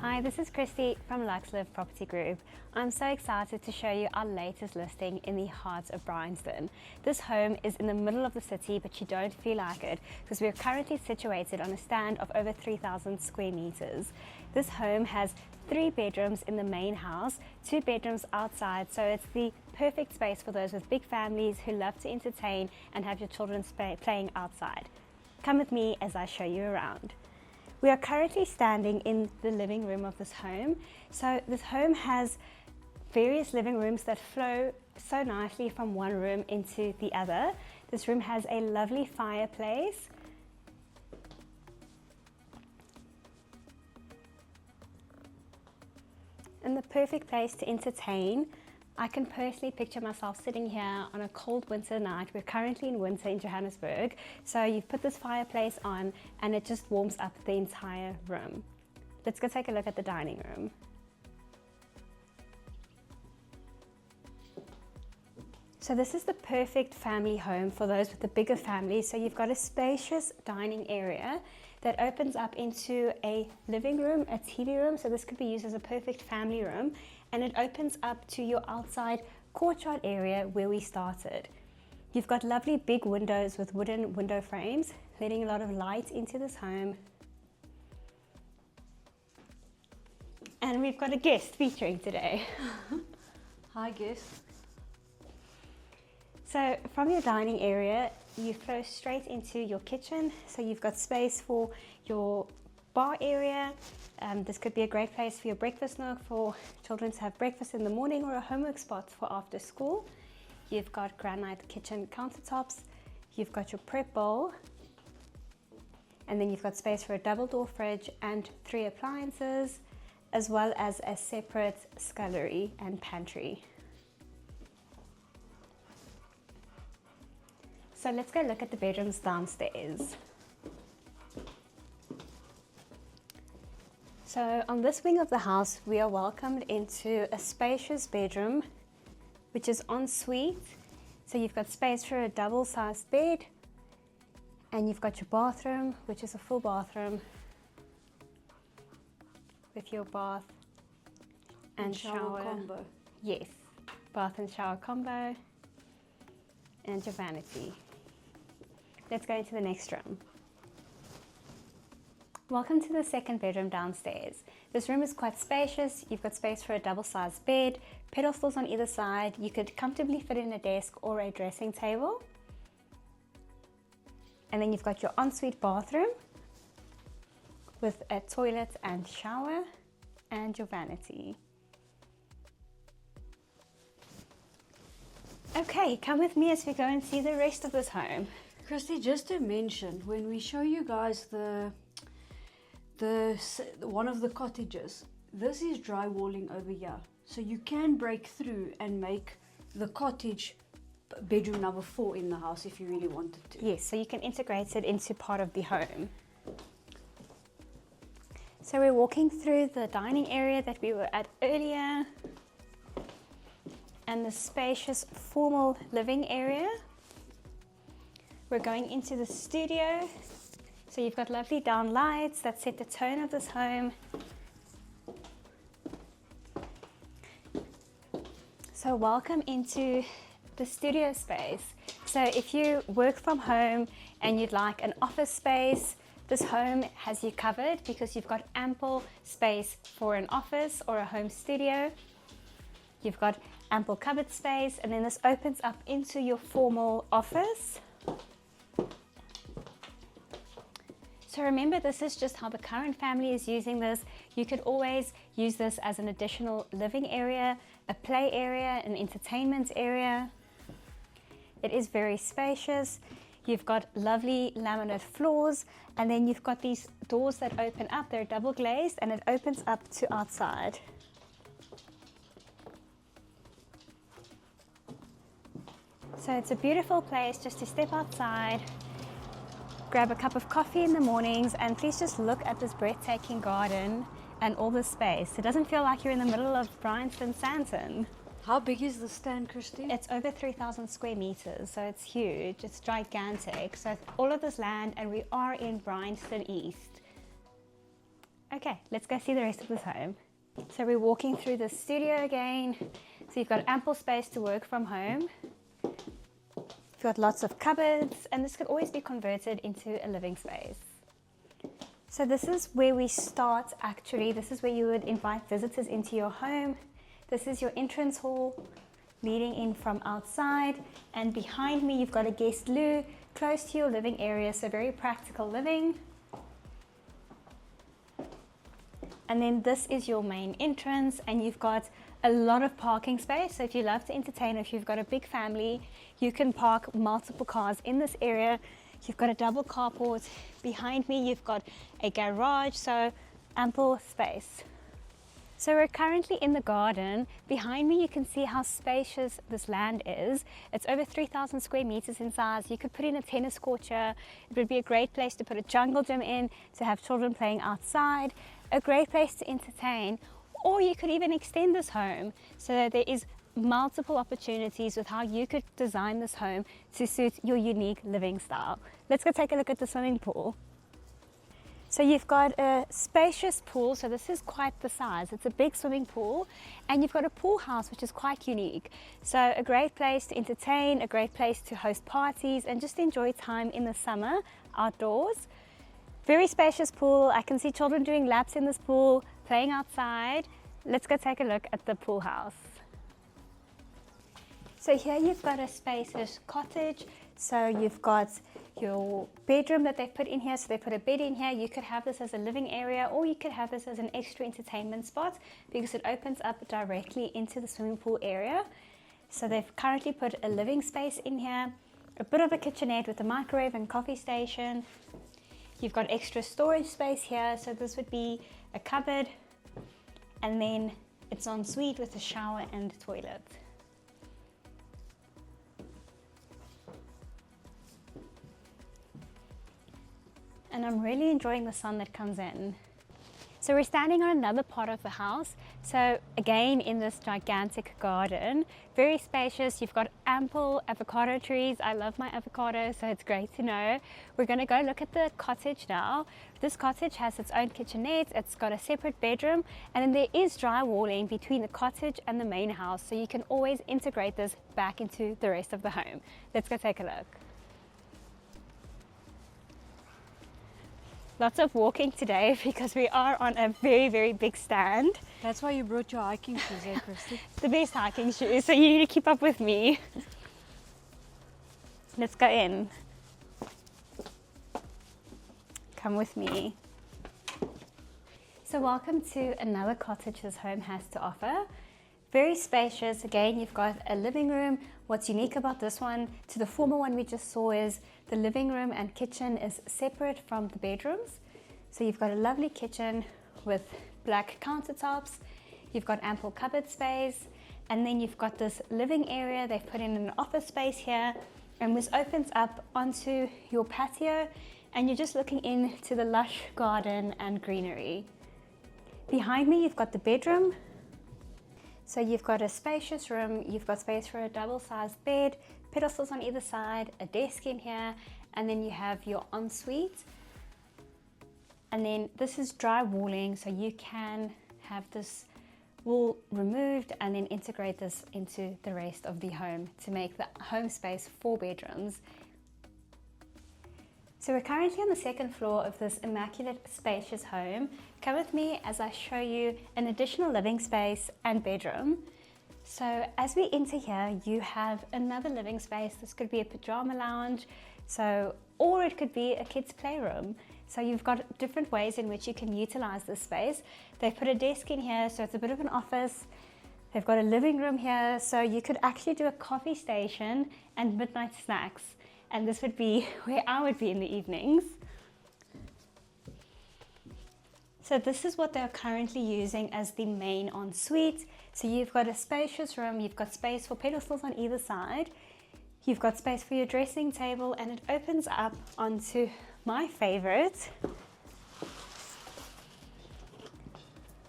Hi, this is Christy from Luxlive Property Group. I'm so excited to show you our latest listing in the heart of Bryanston. This home is in the middle of the city, but you don't feel like it because we're currently situated on a stand of over 3,000 square meters. This home has 3 bedrooms in the main house, 2 bedrooms outside, so it's the perfect space for those with big families who love to entertain and have your children playing outside. Come with me as I show you around. We are currently standing in the living room of this home. So this home has various living rooms that flow so nicely from one room into the other. This room has a lovely fireplace. And the perfect place to entertain. I can personally picture myself sitting here on a cold winter night. We're currently in winter in Johannesburg. So you've put this fireplace on and it just warms up the entire room. Let's go take a look at the dining room. So this is the perfect family home for those with the bigger families. So you've got a spacious dining area that opens up into a living room, a TV room. So this could be used as a perfect family room. And it opens up to your outside courtyard area where we started. You've got lovely big windows with wooden window frames, letting a lot of light into this home. And we've got a guest featuring today. Hi guest. So from your dining area, you flow straight into your kitchen. So you've got space for your bar area. This could be a great place for your breakfast nook, for children to have breakfast in the morning, or a homework spot for after school. You've got granite kitchen countertops. You've got your prep bowl. And then you've got space for a double door fridge and 3 appliances, as well as a separate scullery and pantry. So let's go look at the bedrooms downstairs. So on this wing of the house, we are welcomed into a spacious bedroom, which is ensuite. So you've got space for a double-sized bed, and you've got your bathroom, which is a full bathroom with your bath and shower combo. Yes, bath and shower combo, and your vanity. Let's go into the next room. Welcome to the second bedroom downstairs. This room is quite spacious. You've got space for a double-sized bed, pedestals on either side. You could comfortably fit in a desk or a dressing table. And then you've got your ensuite bathroom with a toilet and shower and your vanity. Okay, come with me as we go and see the rest of this home. Christy, just to mention, when we show you guys one of the cottages, this is drywalling over here, so you can break through and make the cottage bedroom number 4 in the house if you really wanted to. Yes, so you can integrate it into part of the home. So we're walking through the dining area that we were at earlier, and the spacious formal living area. We're going into the studio. So you've got lovely down lights that set the tone of this home. So welcome into the studio space. So if you work from home and you'd like an office space, this home has you covered because you've got ample space for an office or a home studio. You've got ample cupboard space, and then this opens up into your formal office. So remember, this is just how the current family is using this. You could always use this as an additional living area, a play area, an entertainment area. It is very spacious. You've got lovely laminate floors, and then you've got these doors that open up. They're double glazed, and it opens up to outside. So it's a beautiful place just to step outside, grab a cup of coffee in the mornings, and please just look at this breathtaking garden and all this space. It doesn't feel like you're in the middle of Bryanston Santon. How big is the stand, Christy? It's over 3,000 square meters, so it's huge. It's gigantic. So all of this land, and we are in Bryanston East. Okay, let's go see the rest of this home. So we're walking through the studio again. So you've got ample space to work from home. You've got lots of cupboards, and this could always be converted into a living space. So this is where we start actually. This is where you would invite visitors into your home. This is your entrance hall leading in from outside, and behind me you've got a guest loo close to your living area, so very practical living. And then this is your main entrance, and you've got a lot of parking space. So if you love to entertain, if you've got a big family, you can park multiple cars in this area. You've got a double carport. Behind me you've got a garage, so ample space. So we're currently in the garden. Behind me you can see how spacious this land is. It's over 3,000 square meters in size. You could put in a tennis court here. It would be a great place to put a jungle gym in, to have children playing outside, a great place to entertain, or you could even extend this home so that there is multiple opportunities with how you could design this home to suit your unique living style. Let's go take a look at the swimming pool. So you've got a spacious pool, so this is quite the size. It's a big swimming pool, and you've got a pool house which is quite unique. So a great place to entertain, a great place to host parties and just enjoy time in the summer outdoors. Very spacious pool. I can see children doing laps in this pool, playing outside. Let's go take a look at the pool house. So here you've got a spacious cottage. So you've got your bedroom that they've put in here. So they put a bed in here. You could have this as a living area, or you could have this as an extra entertainment spot because it opens up directly into the swimming pool area. So they've currently put a living space in here, a bit of a kitchenette with a microwave and coffee station. You've got extra storage space here. So this would be a cupboard, and then it's en suite with a shower and a toilet. And I'm really enjoying the sun that comes in. So we're standing on another part of the house. So again, in this gigantic garden, very spacious. You've got ample avocado trees. I love my avocado, so it's great to know. We're going to go look at the cottage now. This cottage has its own kitchenette. It's got a separate bedroom, and then there is drywalling between the cottage and the main house, so you can always integrate this back into the rest of the home. Let's go take a look. Lots of walking today because we are on a very, very big stand. That's why you brought your hiking shoes, eh, Christy? The best hiking shoes, so you need to keep up with me. Let's go in. Come with me. So welcome to another cottage this home has to offer. Very spacious. Again, you've got a living room. What's unique about this one to the former one we just saw is the living room and kitchen is separate from the bedrooms. So you've got a lovely kitchen with black countertops. You've got ample cupboard space. And then you've got this living area. They've put in an office space here. And this opens up onto your patio. And you're just looking into the lush garden and greenery. Behind me, you've got the bedroom. So you've got a spacious room, you've got space for a double-sized bed, pedestals on either side, a desk in here, and then you have your ensuite. And then this is dry walling, so you can have this wall removed and then integrate this into the rest of the home to make the home space 4 bedrooms. So we're currently on the second floor of this immaculate, spacious home. Come with me as I show you an additional living space and bedroom. So as we enter here, you have another living space. This could be a pajama lounge, or it could be a kid's playroom. So you've got different ways in which you can utilize this space. They've put a desk in here, so it's a bit of an office. They've got a living room here, so you could actually do a coffee station and midnight snacks. And this would be where I would be in the evenings. So this is what they're currently using as the main ensuite. So you've got a spacious room, you've got space for pedestals on either side, you've got space for your dressing table, and it opens up onto my favorite,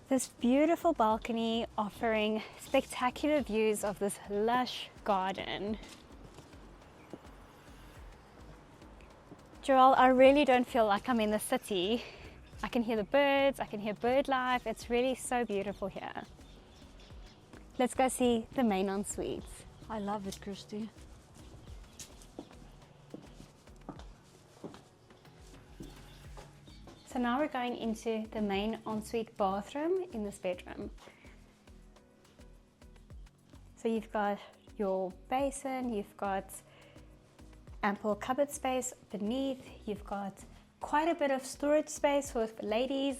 this beautiful balcony offering spectacular views of this lush garden. Joel, I really don't feel like I'm in the city. I can hear the birds, I can hear bird life. It's really so beautiful here. Let's go see the main ensuite. I love it, Christy. So now we're going into the main ensuite bathroom in this bedroom. So you've got your basin, you've got ample cupboard space beneath, you've got quite a bit of storage space for ladies.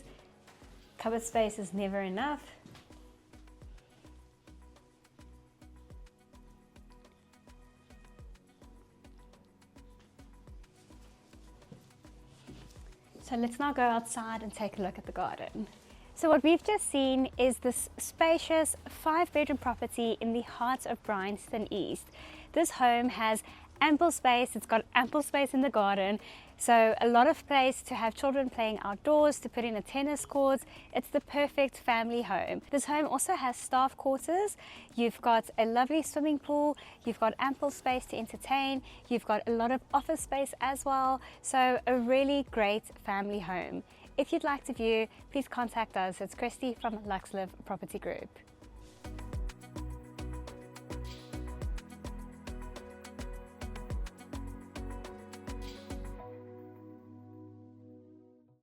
Cupboard space is never enough. So let's now go outside and take a look at the garden. So what we've just seen is this spacious 5-bedroom property in the heart of Bryanston East. This home has ample space, it's got ample space in the garden, so a lot of place to have children playing outdoors, to put in a tennis court. It's the perfect family home. This home also has staff quarters. You've got a lovely swimming pool, you've got ample space to entertain, you've got a lot of office space as well, so a really great family home. If you'd like to view, please contact us. It's Christy from Luxlive Property Group.